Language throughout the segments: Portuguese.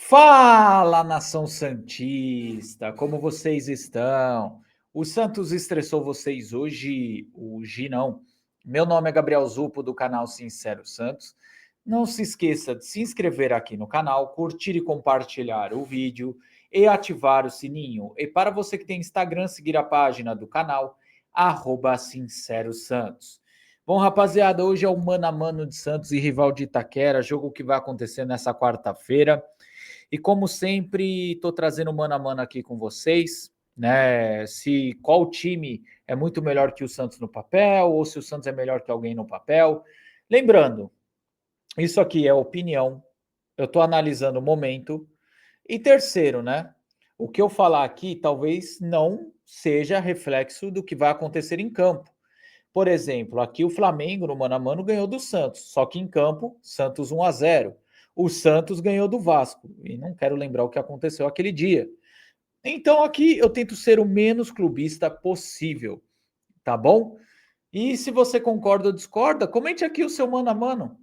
Fala, nação santista, como vocês estão? O Santos estressou vocês hoje? Hoje não. Meu nome é Gabriel Zupo, do canal Sincero Santos. Não se esqueça de se inscrever aqui no canal, curtir e compartilhar o vídeo e ativar o sininho. E para você que tem Instagram, seguir a página do canal, @SinceroSantos. Bom, rapaziada, hoje é o mano a mano de Santos e Rival de Itaquera, jogo que vai acontecer nessa quarta-feira. E como sempre, estou trazendo mano a mano aqui com vocês, né? Se qual time é muito melhor que o Santos no papel, ou se o Santos é melhor que alguém no papel. Lembrando, isso aqui é opinião, eu estou analisando o momento. E terceiro, né? O que eu falar aqui talvez não seja reflexo do que vai acontecer em campo. Por exemplo, aqui o Flamengo no mano a mano ganhou do Santos, só que em campo, Santos 1-0. O Santos ganhou do Vasco, e não quero lembrar o que aconteceu aquele dia. Então aqui eu tento ser o menos clubista possível, tá bom? E se você concorda ou discorda, comente aqui o seu mano a mano,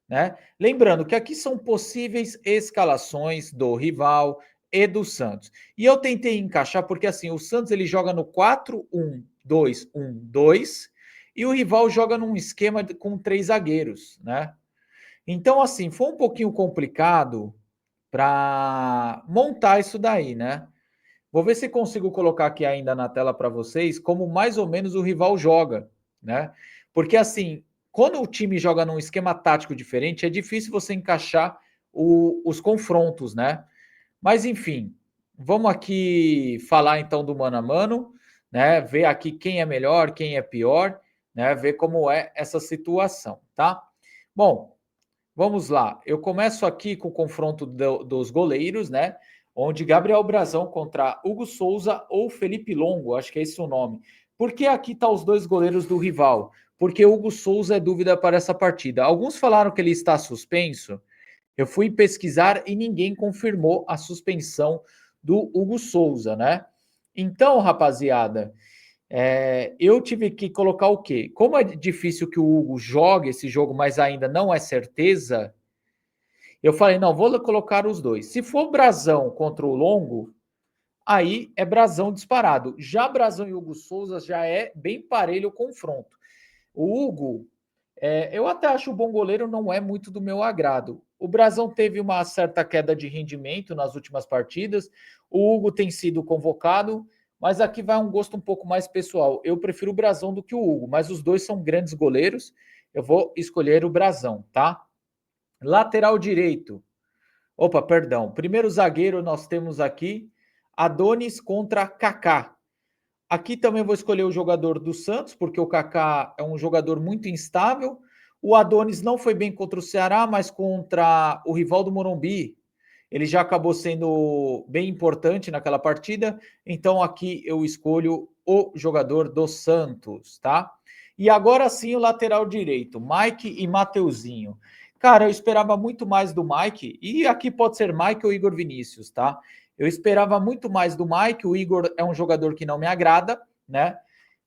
né? Lembrando que aqui são possíveis escalações do rival e do Santos. E eu tentei encaixar porque assim, o Santos ele joga no 4-1-2-1-2 e o rival joga num esquema com três zagueiros, né? Então assim, foi um pouquinho complicado para montar isso daí, né? Vou ver se consigo colocar aqui ainda na tela para vocês como mais ou menos o rival joga, né? Porque assim, quando o time joga num esquema tático diferente, é difícil você encaixar os confrontos, né? Mas enfim, vamos aqui falar então do mano a mano, né? Ver aqui quem é melhor, quem é pior, né? Ver como é essa situação, tá? Bom, vamos lá. Eu começo aqui com o confronto dos goleiros, né? Onde Gabriel Brazão contra Hugo Souza ou Felipe Longo, acho que é esse o nome. Por que aqui tá os dois goleiros do rival? Porque Hugo Souza é dúvida para essa partida. Alguns falaram que ele está suspenso. Eu fui pesquisar e ninguém confirmou a suspensão do Hugo Souza, né? Então, rapaziada, eu tive que colocar o quê? Como é difícil que o Hugo jogue esse jogo, mas ainda não é certeza, eu falei, não, vou colocar os dois. Se for Brazão contra o Longo, aí é Brazão disparado. Já Brazão e Hugo Souza já é bem parelho o confronto. O Hugo, eu até acho o bom goleiro, não é muito do meu agrado. O Brazão teve uma certa queda de rendimento nas últimas partidas. O Hugo tem sido convocado, mas aqui vai um gosto um pouco mais pessoal. Eu prefiro o Brazão do que o Hugo, mas os dois são grandes goleiros. Eu vou escolher o Brazão, tá? Lateral direito. Opa, perdão. Primeiro zagueiro nós temos aqui Adonis contra Kaká. Aqui também vou escolher o jogador do Santos, porque o Kaká é um jogador muito instável. O Adonis não foi bem contra o Ceará, mas contra o rival do Morumbi, ele já acabou sendo bem importante naquela partida. Então aqui eu escolho o jogador do Santos, tá? E agora sim o lateral direito, Mike e Mateuzinho. Cara, eu esperava muito mais do Mike, e aqui pode ser Mike ou Igor Vinícius, tá? Eu esperava muito mais do Mike, o Igor é um jogador que não me agrada, né?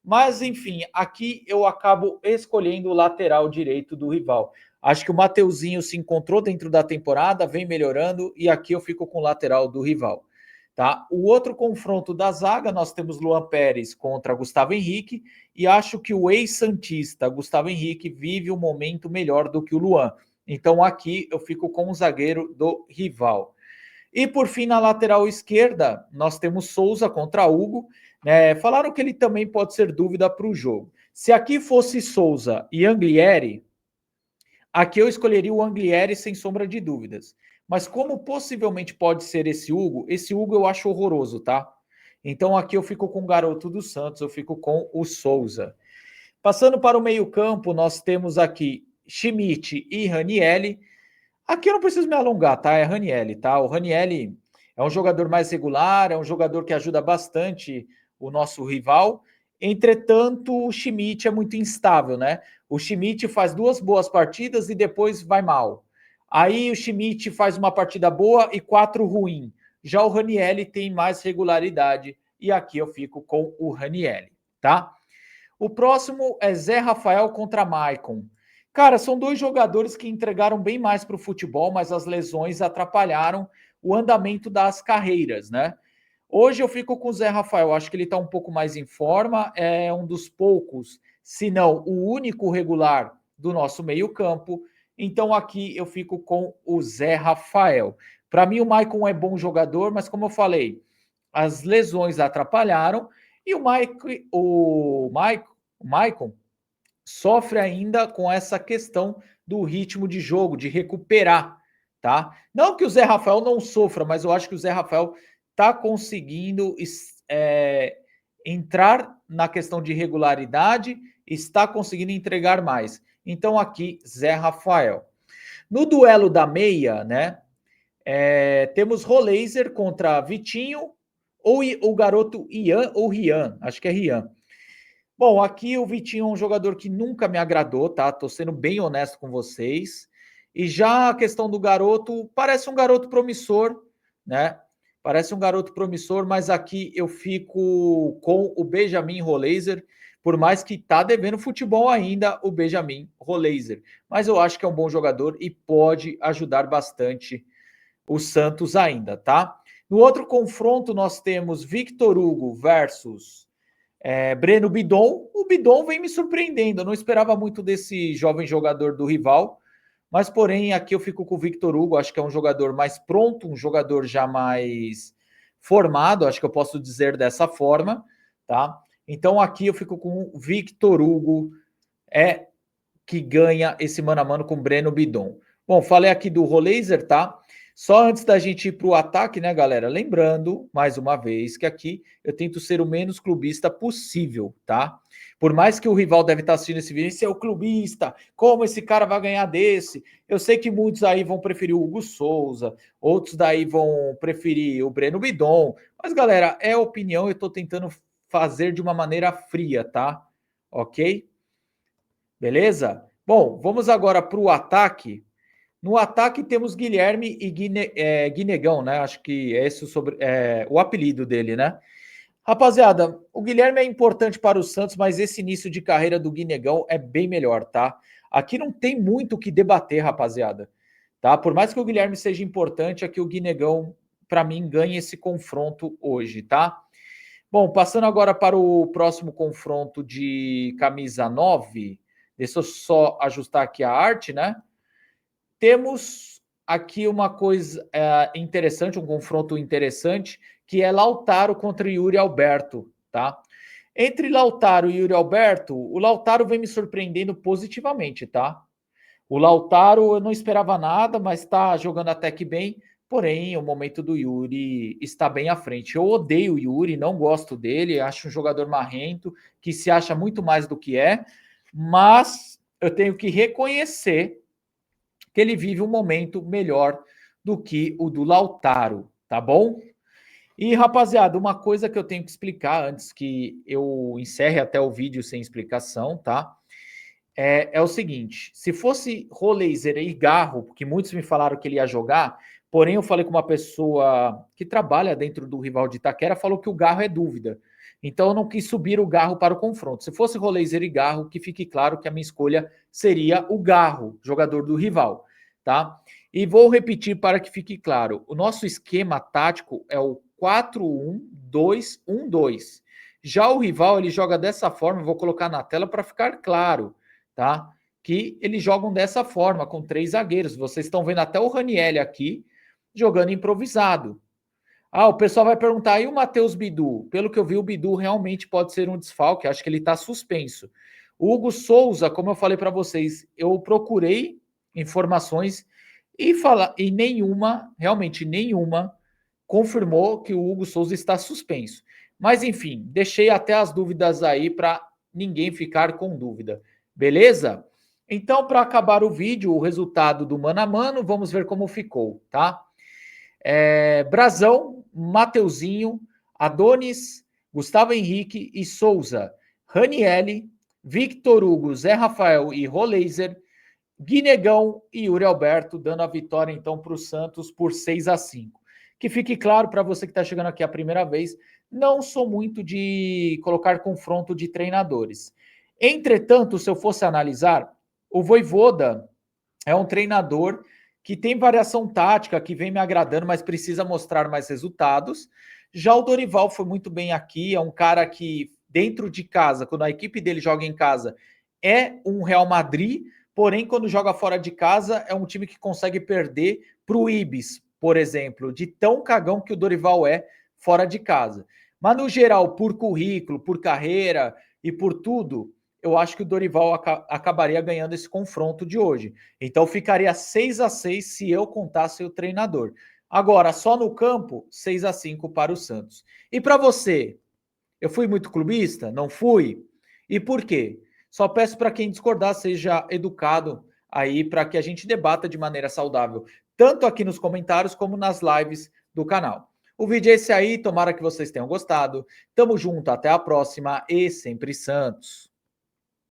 Mas, enfim, aqui eu acabo escolhendo o lateral direito do rival. Acho que o Mateuzinho se encontrou dentro da temporada, vem melhorando, e aqui eu fico com o lateral do rival. Tá? O outro confronto da zaga, nós temos Luan Pérez contra Gustavo Henrique, e acho que o ex-santista Gustavo Henrique vive um momento melhor do que o Luan. Então aqui eu fico com o zagueiro do rival. E por fim, na lateral esquerda, nós temos Souza contra Hugo. Falaram que ele também pode ser dúvida para o jogo. Se aqui fosse Souza e Anglieri, aqui eu escolheria o Anglieri sem sombra de dúvidas. Mas como possivelmente pode ser esse Hugo eu acho horroroso, tá? Então aqui eu fico com o garoto do Santos, eu fico com o Souza. Passando para o meio-campo, nós temos aqui Schmidt e Ranielli. Aqui eu não preciso me alongar, tá? É Ranielli, tá? O Ranielli é um jogador mais regular, é um jogador que ajuda bastante o nosso rival. Entretanto, o Schmidt é muito instável, né? O Schmidt faz duas boas partidas e depois vai mal. Aí o Schmidt faz uma partida boa e quatro ruim. Já o Ranielli tem mais regularidade e aqui eu fico com o Ranielli, tá? O próximo é Zé Rafael contra Maicon. Cara, são dois jogadores que entregaram bem mais para o futebol, mas as lesões atrapalharam o andamento das carreiras, né? Hoje eu fico com o Zé Rafael, acho que ele está um pouco mais em forma, é um dos poucos, se não o único regular do nosso meio-campo. Então aqui eu fico com o Zé Rafael. Para mim, o Maicon é bom jogador, mas como eu falei, as lesões atrapalharam e o Maicon sofre ainda com essa questão do ritmo de jogo, de recuperar, tá? Não que o Zé Rafael não sofra, mas eu acho que o Zé Rafael está conseguindo entrar na questão de regularidade, está conseguindo entregar mais. Então aqui, Zé Rafael. No duelo da meia, né? Temos Roleiser contra Vitinho ou o garoto Ian ou Rian, acho que é Rian. Bom, aqui o Vitinho é um jogador que nunca me agradou, tá? Tô sendo bem honesto com vocês. E já a questão do garoto, parece um garoto promissor, né? Parece um garoto promissor, mas aqui eu fico com o Benjamin Roleiser, por mais que tá devendo futebol ainda o Benjamin Roleiser. Mas eu acho que é um bom jogador e pode ajudar bastante o Santos ainda, tá? No outro confronto, nós temos Victor Hugo versus Breno Bidon. O Bidon vem me surpreendendo. Eu não esperava muito desse jovem jogador do rival. Mas, porém, aqui eu fico com o Victor Hugo. Acho que é um jogador mais pronto, um jogador já mais formado. Acho que eu posso dizer dessa forma, tá? Então, aqui eu fico com o Victor Hugo, que ganha esse mano a mano com o Breno Bidon. Bom, falei aqui do Roleiser, tá? Só antes da gente ir para o ataque, né, galera? Lembrando, mais uma vez, que aqui eu tento ser o menos clubista possível, tá? Por mais que o rival deve estar assistindo esse vídeo, esse é o clubista, como esse cara vai ganhar desse? Eu sei que muitos aí vão preferir o Hugo Souza, outros daí vão preferir o Breno Bidon, mas galera, é opinião, eu tô tentando fazer de uma maneira fria, tá? Ok? Beleza? Bom, vamos agora para o ataque. No ataque temos Guilherme e Guinegão, né? Acho que é esse o apelido dele, né? Rapaziada, o Guilherme é importante para o Santos, mas esse início de carreira do Guinegão é bem melhor, tá? Aqui não tem muito o que debater, rapaziada. Tá? Por mais que o Guilherme seja importante, aqui o Guinegão, para mim, ganha esse confronto hoje, tá? Bom, passando agora para o próximo confronto de camisa 9. Deixa eu só ajustar aqui a arte, né? Temos aqui uma coisa interessante, um confronto interessante, que é Lautaro contra Yuri Alberto, tá? Entre Lautaro e Yuri Alberto, o Lautaro vem me surpreendendo positivamente, tá? O Lautaro eu não esperava nada, mas está jogando até que bem. Porém, o momento do Yuri está bem à frente. Eu odeio o Yuri, não gosto dele, acho um jogador marrento, que se acha muito mais do que é, mas eu tenho que reconhecer que ele vive um momento melhor do que o do Lautaro, tá bom? E, rapaziada, uma coisa que eu tenho que explicar antes que eu encerre até o vídeo sem explicação, tá? É o seguinte: se fosse Roleiser e Garro, porque muitos me falaram que ele ia jogar, porém eu falei com uma pessoa que trabalha dentro do rival de Itaquera, falou que o Garro é dúvida. Então eu não quis subir o Garro para o confronto. Se fosse Roleiser e Garro, que fique claro que a minha escolha seria o Garro, jogador do rival, tá? E vou repetir para que fique claro: o nosso esquema tático é o 4-1-2-1-2. Já o rival ele joga dessa forma, vou colocar na tela para ficar claro, tá? Que eles jogam dessa forma, com 3 zagueiros. Vocês estão vendo até o Ranielli aqui jogando improvisado. Ah, o pessoal vai perguntar, e o Matheus Bidu? Pelo que eu vi, o Bidu realmente pode ser um desfalque, acho que ele está suspenso. O Hugo Souza, como eu falei para vocês, eu procurei informações e nenhuma, realmente nenhuma, confirmou que o Hugo Souza está suspenso. Mas enfim, deixei até as dúvidas aí para ninguém ficar com dúvida. Beleza? Então, para acabar o vídeo, o resultado do mano a mano, vamos ver como ficou, tá? Brazão, Mateuzinho, Adonis, Gustavo Henrique e Souza, Ranielli, Victor Hugo, Zé Rafael e Roleiser, Guinegão e Yuri Alberto, dando a vitória então para o Santos por 6-5. Que fique claro para você que está chegando aqui a primeira vez, não sou muito de colocar confronto de treinadores. Entretanto, se eu fosse analisar, o Vojvoda é um treinador que tem variação tática, que vem me agradando, mas precisa mostrar mais resultados. Já o Dorival foi muito bem aqui, é um cara que, dentro de casa, quando a equipe dele joga em casa, é um Real Madrid, porém, quando joga fora de casa, é um time que consegue perder para o Ibis, por exemplo, de tão cagão que o Dorival é fora de casa. Mas, no geral, por currículo, por carreira e por tudo, eu acho que o Dorival acabaria ganhando esse confronto de hoje. Então, ficaria 6-6 se eu contasse o treinador. Agora, só no campo, 6-5 para o Santos. E para você, eu fui muito clubista? Não fui? E por quê? Só peço para quem discordar seja educado aí para que a gente debata de maneira saudável, tanto aqui nos comentários como nas lives do canal. O vídeo é esse aí, tomara que vocês tenham gostado. Tamo junto, até a próxima e sempre Santos.